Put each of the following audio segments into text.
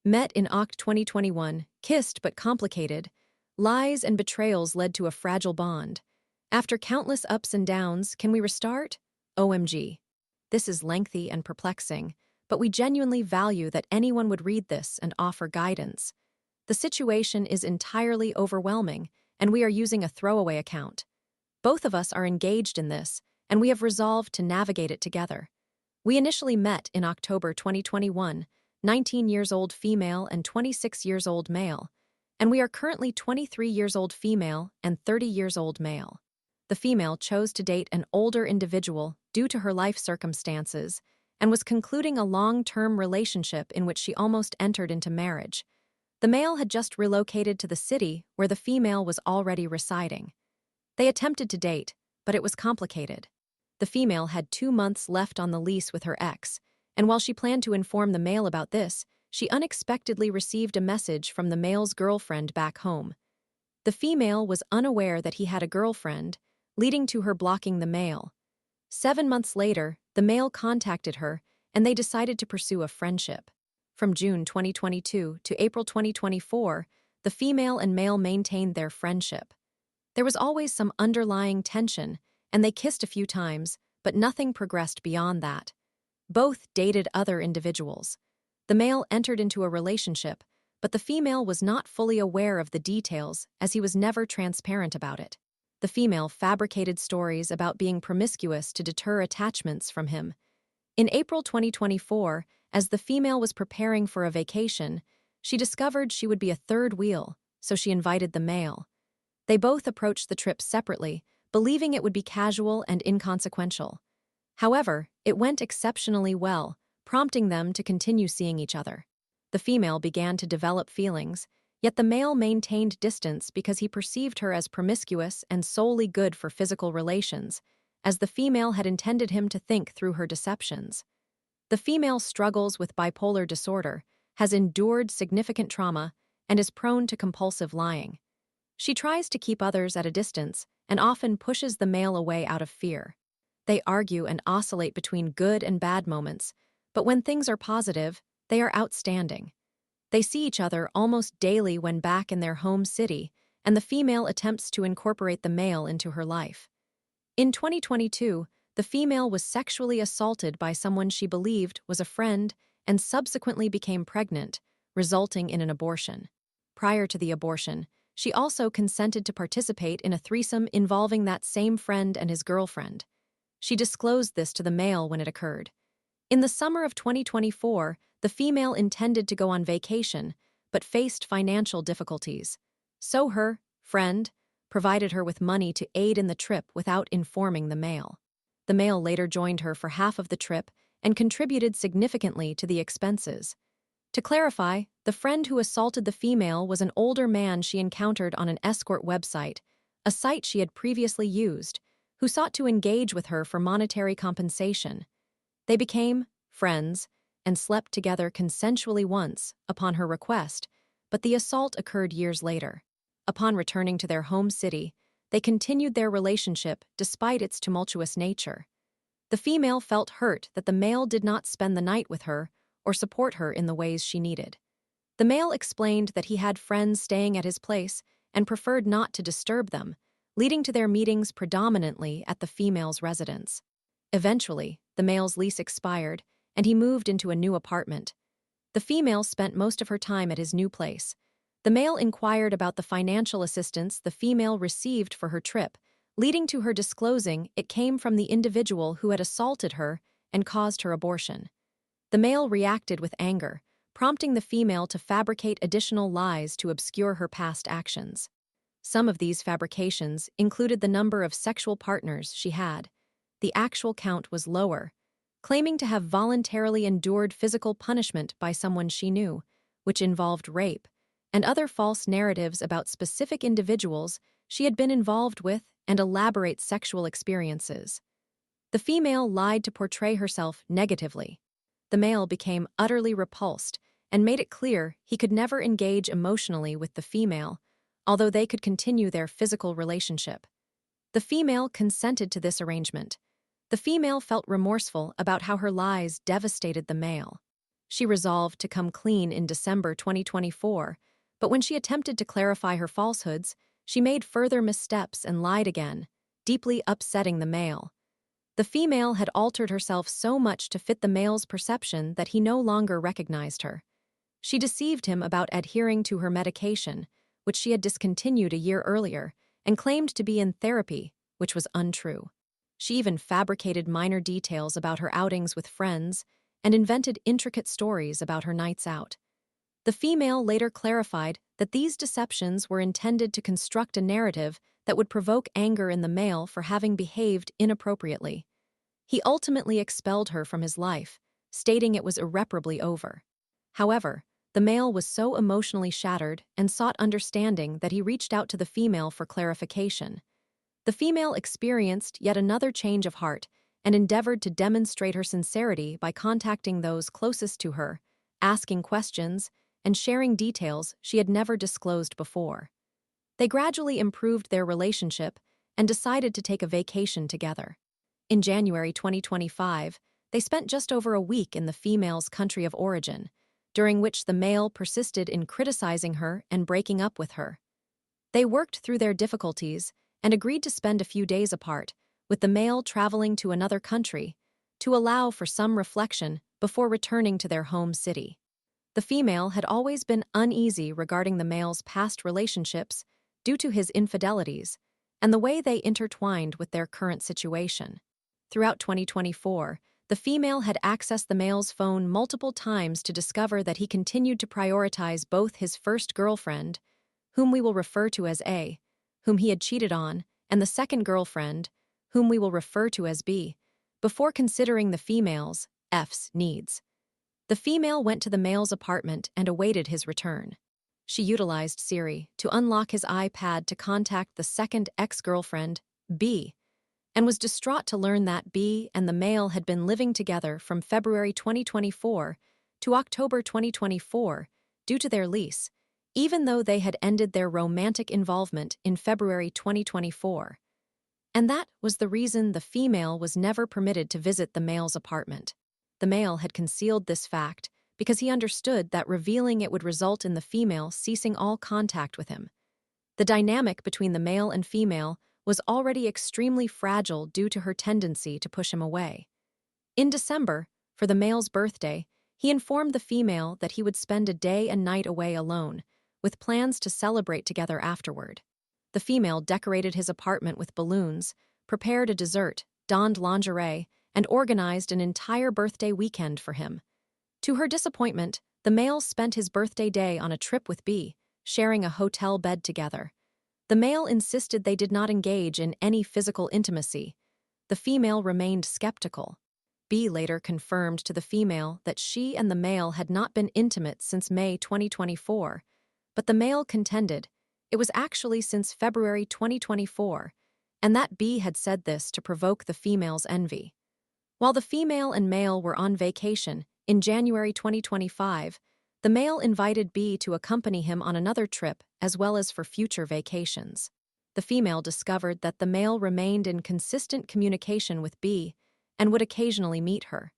Met in Oct 2021, kissed but complicated, lies and betrayals led to a fragile bond. After countless ups and downs, can we restart? OMG. This is lengthy and perplexing, but we genuinely value that anyone would read this and offer guidance. The situation is entirely overwhelming, and we are using a throwaway account. Both of us are engaged in this, and we have resolved to navigate it together. We initially met in October 2021, 19 years old female and 26 years old male, and we are currently 23 years old female and 30 years old male. The female chose to date an older individual due to her life circumstances and was concluding a long-term relationship in which she almost entered into marriage. The male had just relocated to the city where the female was already residing. They attempted to date, but it was complicated. The female had 2 months left on the lease with her ex, and while she planned to inform the male about this, she unexpectedly received a message from the male's girlfriend back home. The female was unaware that he had a girlfriend, leading to her blocking the male. 7 months later, the male contacted her, and they decided to pursue a friendship. From June 2022 to April 2024, the female and male maintained their friendship. There was always some underlying tension, and they kissed a few times, but nothing progressed beyond that. Both dated other individuals. The male entered into a relationship, but the female was not fully aware of the details as he was never transparent about it. The female fabricated stories about being promiscuous to deter attachments from him. In April 2024, as the female was preparing for a vacation, she discovered she would be a third wheel, so she invited the male. They both approached the trip separately, believing it would be casual and inconsequential. However, it went exceptionally well, prompting them to continue seeing each other. The female began to develop feelings, yet the male maintained distance because he perceived her as promiscuous and solely good for physical relations, as the female had intended him to think through her deceptions. The female struggles with bipolar disorder, has endured significant trauma, and is prone to compulsive lying. She tries to keep others at a distance and often pushes the male away out of fear. They argue and oscillate between good and bad moments, but when things are positive, they are outstanding. They see each other almost daily when back in their home city, and the female attempts to incorporate the male into her life. In 2022, the female was sexually assaulted by someone she believed was a friend and subsequently became pregnant, resulting in an abortion. Prior to the abortion, she also consented to participate in a threesome involving that same friend and his girlfriend. She disclosed this to the male when it occurred. In the summer of 2024, the female intended to go on vacation, but faced financial difficulties. So her friend provided her with money to aid in the trip without informing the male. The male later joined her for half of the trip and contributed significantly to the expenses. To clarify, the friend who assaulted the female was an older man she encountered on an escort website, a site she had previously used, who sought to engage with her for monetary compensation. They became friends and slept together consensually once upon her request, but the assault occurred years later. Upon returning to their home city, they continued their relationship despite its tumultuous nature. The female felt hurt that the male did not spend the night with her or support her in the ways she needed. The male explained that he had friends staying at his place and preferred not to disturb them, leading to their meetings predominantly at the female's residence. Eventually, the male's lease expired, and he moved into a new apartment. The female spent most of her time at his new place. The male inquired about the financial assistance the female received for her trip, leading to her disclosing it came from the individual who had assaulted her and caused her abortion. The male reacted with anger, prompting the female to fabricate additional lies to obscure her past actions. Some of these fabrications included the number of sexual partners she had. The actual count was lower, claiming to have voluntarily endured physical punishment by someone she knew, which involved rape, and other false narratives about specific individuals she had been involved with and elaborate sexual experiences. The female lied to portray herself negatively. The male became utterly repulsed and made it clear he could never engage emotionally with the female, although they could continue their physical relationship. The female consented to this arrangement. The female felt remorseful about how her lies devastated the male. She resolved to come clean in December 2024, but when she attempted to clarify her falsehoods, she made further missteps and lied again, deeply upsetting the male. The female had altered herself so much to fit the male's perception that he no longer recognized her. She deceived him about adhering to her medication, which she had discontinued a year earlier, and claimed to be in therapy, which was untrue. She even fabricated minor details about her outings with friends and invented intricate stories about her nights out. The female later clarified that these deceptions were intended to construct a narrative that would provoke anger in the male for having behaved inappropriately. He ultimately expelled her from his life, stating it was irreparably over. However, the male was so emotionally shattered and sought understanding that he reached out to the female for clarification. The female experienced yet another change of heart and endeavored to demonstrate her sincerity by contacting those closest to her, asking questions, and sharing details she had never disclosed before. They gradually improved their relationship and decided to take a vacation together. In January 2025, they spent just over a week in the female's country of origin, during which the male persisted in criticizing her and breaking up with her. They worked through their difficulties and agreed to spend a few days apart, with the male traveling to another country, to allow for some reflection before returning to their home city. The female had always been uneasy regarding the male's past relationships due to his infidelities and the way they intertwined with their current situation. Throughout 2024, the female had accessed the male's phone multiple times to discover that he continued to prioritize both his first girlfriend, whom we will refer to as A, whom he had cheated on, and the second girlfriend, whom we will refer to as B, before considering the female's, F's, needs. The female went to the male's apartment and awaited his return. She utilized Siri to unlock his iPad to contact the second ex-girlfriend, B, and was distraught to learn that B and the male had been living together from February 2024 to October 2024 due to their lease, even though they had ended their romantic involvement in February 2024. And that was the reason the female was never permitted to visit the male's apartment. The male had concealed this fact because he understood that revealing it would result in the female ceasing all contact with him. The dynamic between the male and female was already extremely fragile due to her tendency to push him away. In December, for the male's birthday, he informed the female that he would spend a day and night away alone, with plans to celebrate together afterward. The female decorated his apartment with balloons, prepared a dessert, donned lingerie, and organized an entire birthday weekend for him. To her disappointment, the male spent his birthday day on a trip with B, sharing a hotel bed together. The male insisted they did not engage in any physical intimacy. The female remained skeptical. B later confirmed to the female that she and the male had not been intimate since May 2024, but the male contended it was actually since February 2024, and that B had said this to provoke the female's envy. While the female and male were on vacation, in January 2025, the male invited B to accompany him on another trip as well as for future vacations. The female discovered that the male remained in consistent communication with B and would occasionally meet her.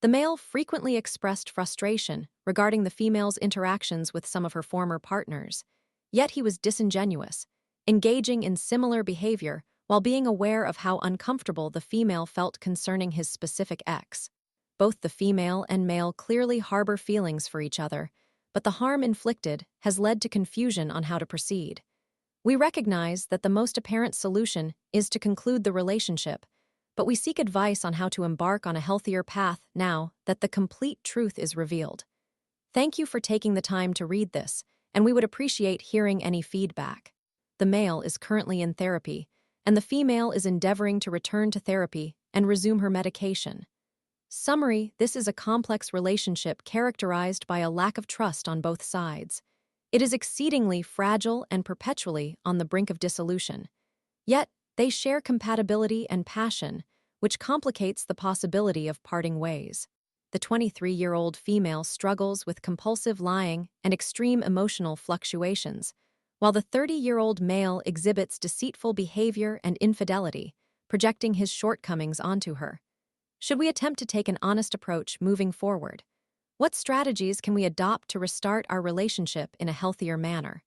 The male frequently expressed frustration regarding the female's interactions with some of her former partners, yet he was disingenuous, engaging in similar behavior while being aware of how uncomfortable the female felt concerning his specific ex. Both the female and male clearly harbor feelings for each other, but the harm inflicted has led to confusion on how to proceed. We recognize that the most apparent solution is to conclude the relationship, but we seek advice on how to embark on a healthier path now that the complete truth is revealed. Thank you for taking the time to read this, and we would appreciate hearing any feedback. The male is currently in therapy, and the female is endeavoring to return to therapy and resume her medication. Summary: this is a complex relationship characterized by a lack of trust on both sides. It is exceedingly fragile and perpetually on the brink of dissolution. Yet, they share compatibility and passion, which complicates the possibility of parting ways. The 23-year-old female struggles with compulsive lying and extreme emotional fluctuations, while the 30-year-old male exhibits deceitful behavior and infidelity, projecting his shortcomings onto her. Should we attempt to take an honest approach moving forward? What strategies can we adopt to restart our relationship in a healthier manner?